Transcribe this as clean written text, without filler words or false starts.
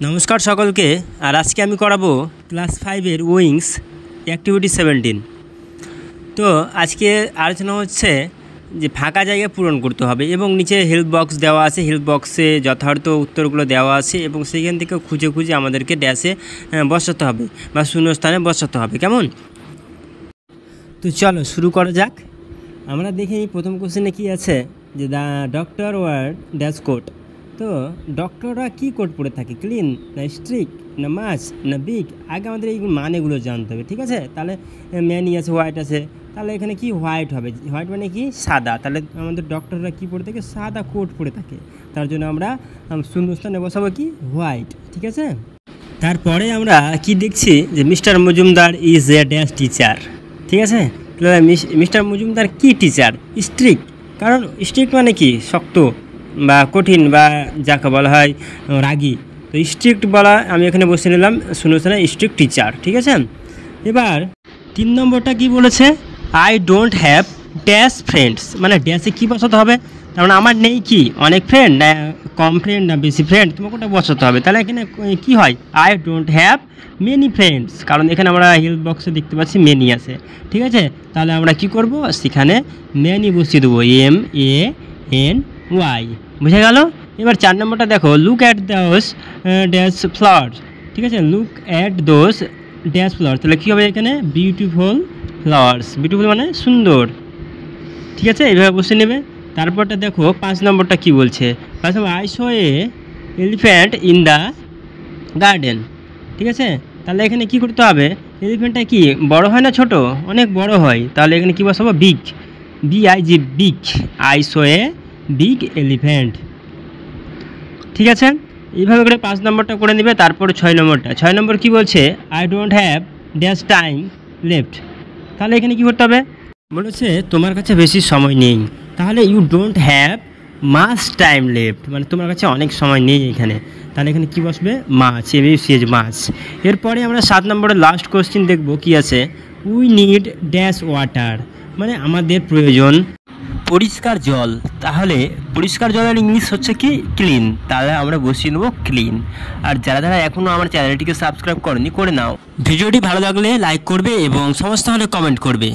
নমস্কার সকলকে। আর আজকে আমি করাবো ক্লাস 5-এর উইংস অ্যাক্টিভিটি 17। তো আজকে আলোচনা হচ্ছে যে ফাঁকা জায়গা পূরণ করতে হবে এবং নিচে হেল্প বক্স দেওয়া আছে, হেল্প বক্সে যথার্থ উত্তরগুলো দেওয়া আছে এবং সেখান থেকে খুঁজে খুঁজে আমাদেরকে ড্যাশে বসাতে হবে বা শূন্যস্থানে বসাতে হবে। কেমন? তো চলো শুরু করা যাক। আমরা দেখে নিই প্রথম কোশ্চেনে কী আছে, যে the doctor were dash quote. তো ডক্টররা কী কোট পরে থাকে? ক্লিন না স্ট্রিক্ট না মাছ না বিগ? আগে আমাদের এই মানেগুলো জানতে হবে, ঠিক আছে? তাহলে ম্যানি আছে, হোয়াইট আছে, তাহলে এখানে কি হোয়াইট হবে। হোয়াইট মানে কি? সাদা। তাহলে আমাদের ডক্টররা কী পরে থাকে? সাদা কোট পরে থাকে। তার জন্য আমরা শূন্যস্থানে বসাবো কি? হোয়াইট, ঠিক আছে? তারপরে আমরা কি দেখছি, যে mister Majumdar is a dash teacher, ঠিক আছে? মিস্টার মজুমদার কি টিচার? স্ট্রিক্ট। কারণ স্ট্রিক্ট মানে কি? শক্ত বা কঠিন বা যাকে বলা হয় রাগী। তো স্ট্রিক্ট বলা আমি এখানে বসে নিলাম শূন্যস্থানে স্ট্রিক্ট টিচার, ঠিক আছে? এবার 3 নম্বরটা কি বলেছে? I don't have dash friends. মানে ড্যাশে কী বসাতে হবে? তার মানে আমার নেই কি অনেক ফ্রেন্ড, না কম ফ্রেন্ড, না বেশি ফ্রেন্ড, তোমাকে ওটা বসাতে হবে। তাহলে এখানে কি হয়? I don't have many friends. কারণ এখানে আমরা হেল্প বক্সে দেখতে পাচ্ছি মেনি আছে, ঠিক আছে? তাহলে আমরা কি করব? সেখানে মেনি বসিয়ে দেবো, MANY। বুঝে গেল? এবার 4 নম্বরটা দেখো, look at those dash flowers, ঠিক আছে? Look at those dash flowers. তাহলে কী হবে এখানে? Beautiful flowers. বিউটিফুল মানে সুন্দর, ঠিক আছে? এইভাবে বসে নেবে। তারপরটা দেখো 5 নম্বরটা কি বলছে? 5 নম্বর, I saw a elephant in the garden, ঠিক আছে? তাহলে এখানে কি করতে হবে? এলিফ্যান্টটা কি বড় হয় না ছোট? অনেক বড় হয়। তাহলে এখানে কি বসাবো? Big, BIG, big. I saw a big elephant, ঠিক আছে? এইভাবে করে 5 নম্বরটা করে নেবে। তারপর 6 নম্বরটা, 6 নম্বর কি বলছে? I don't have dash time left. তাহলে এখানে কি করতে হবে? বলেছে তোমার কাছে বেশি সময় নেই। তাহলে you don't have much time left, মানে তোমার কাছে অনেক সময় নেই এখানে। তাহলে এখানে কি বসবে? মাছ, MACH, মাছ। এরপরে আমরা 7 নম্বরের লাস্ট কোশ্চেন দেখব কি আছে। উই নিড ড্যাশ ওয়াটার, মানে আমাদের প্রয়োজন পরিষ্কার জল। তাহলে পরিষ্কার জলের ইংলিশ হচ্ছে কি? ক্লিন। তাহলে আমরা বসিয়ে নেবো ক্লিন। আর যারা এখনও আমার চ্যানেলটিকে সাবস্ক্রাইব করেনি, করে নাও। ভিডিওটি ভালো লাগলে লাইক করবে এবং সমস্যা হলে কমেন্ট করবে।